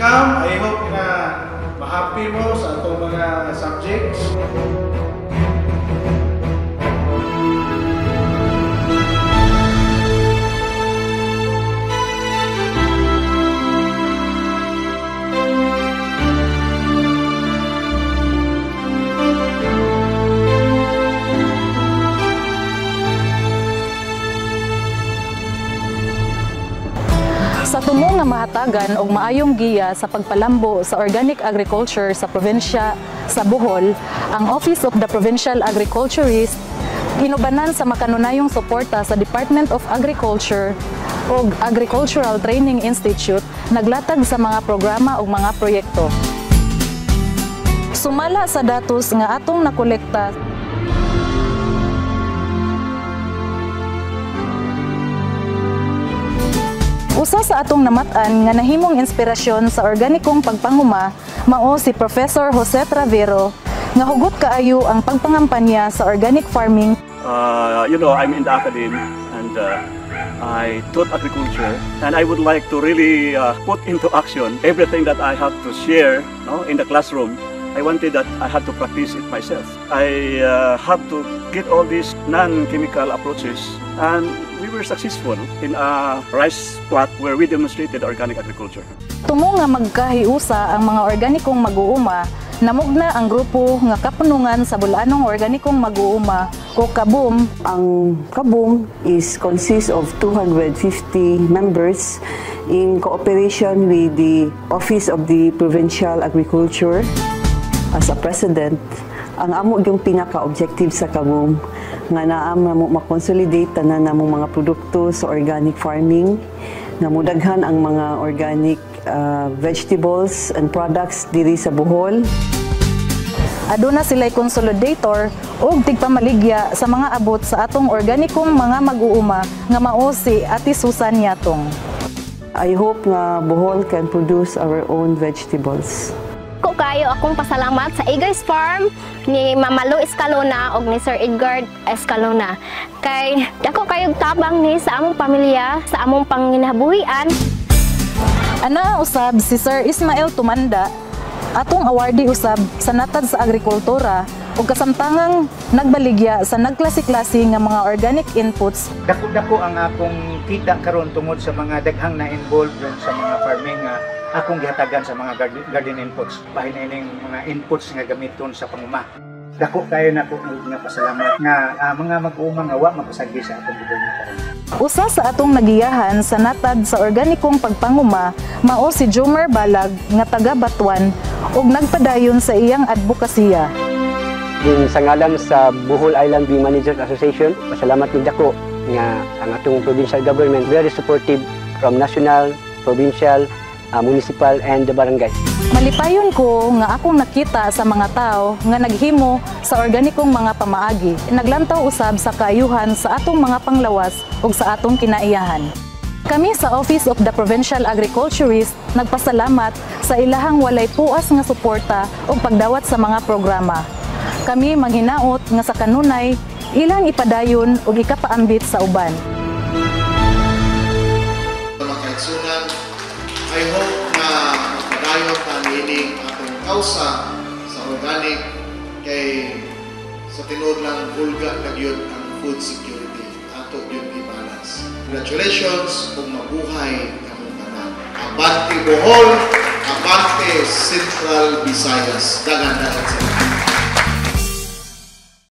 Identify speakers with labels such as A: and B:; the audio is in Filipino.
A: welcome. I hope na ma-happy mo sa atong mga subjects.
B: Sa tumo nga mahatagan og maayong giya sa pagpalambo sa organic agriculture sa probinsya sa Bohol, ang Office of the Provincial Agriculturist inubanan sa makanunayong suporta sa Department of Agriculture ug Agricultural Training Institute naglatag sa mga programa ug mga proyekto. Sumala sa datos nga atong nakolekta, usa sa atong namatan nga nahimong inspirasyon sa organikong pagpanguma mao si Professor Jose Travero nga hugot kaayo ang pagpangampanya sa organic farming.
C: I'm in the academy and I taught agriculture, and I would like to really put into action everything that I have to share in the classroom. I wanted that I had to practice it myself. I had to get all these non-chemical approaches, and we were successful in a rice plot where we demonstrated organic agriculture.
B: Tumo nga magkahiusa ang mga organikong mag-uuma, namugna ang grupo nga kapunungan sa Bulanong Organikong Mag-uuma o KABUM.
D: Ang KABUM consists of 250 members in cooperation with the Office of the Provincial Agriculture. As a president, ang amo yung pinaka-objective sa KABUM nga naam mo makonsolidate tanan namong mga produkto sa organic farming, nga mudaghan ang mga organic vegetables and products diri sa Bohol.
B: Aduna sila'y consolidator ug tigpamaligya sa mga abot sa atong organikong mga mag-uuma nga mao si Ate Susan Yatong.
D: I hope nga Bohol can produce our own vegetables.
E: Ko kayo akong pasalamat sa Igay's Farm ni Mama Lu Escalona ug ni Sir Edgar Escalona. Kay ako kayong tabang ni sa among pamilya, sa among panginabuhian.
B: Ana usab si Sir Ismael Tumanda, atong awardee usab sa natad sa agrikultura ug kasamtangang nagbaligya sa nagklase-klase nga mga organic inputs.
F: Dako-dako ang akong kita karon tungod sa mga daghang na involved sa mga farming akong gihatagan sa mga garden inputs. Pahinaning mga inputs nga gamiton sa panguma. Dako kayo na ko nga pasalamat nga mga mag-uuma nga wa mapasagi sa atong gobyerno karon.
B: Usa sa atong nagiyahan sa natad sa organikong pagpanguma mao si Jomer Balag nga taga Batuan ug nagpadayon sa iyang advokasya.
G: Din sa ngalan sa Bohol Island Bee Managers Association, pasalamat ni dako nga ang atong provincial government very supportive from national, provincial, municipal and the barangay.
B: Malipayon ko nga akong nakita sa mga tao nga naghimo sa organikong mga pamaagi. Naglantaw usab sa kaayuhan sa atong mga panglawas ug sa atong kinaiyahan. Kami sa Office of the Provincial Agriculturist nagpasalamat sa ilahang walay puas nga suporta ug pagdawat sa mga programa. Kami manghinaot nga sa kanunay ilang ipadayon ug ikapaambit sa uban.
A: I hope na magpadayon ta niining atong kausa sa organic kay sa tinuod lang bulga na gyud ang food security ato gyud i-balance. Congratulations kung mabuhay kamong tanan. Abante Bohol, abante Central Visayas. Dagan-dagan sa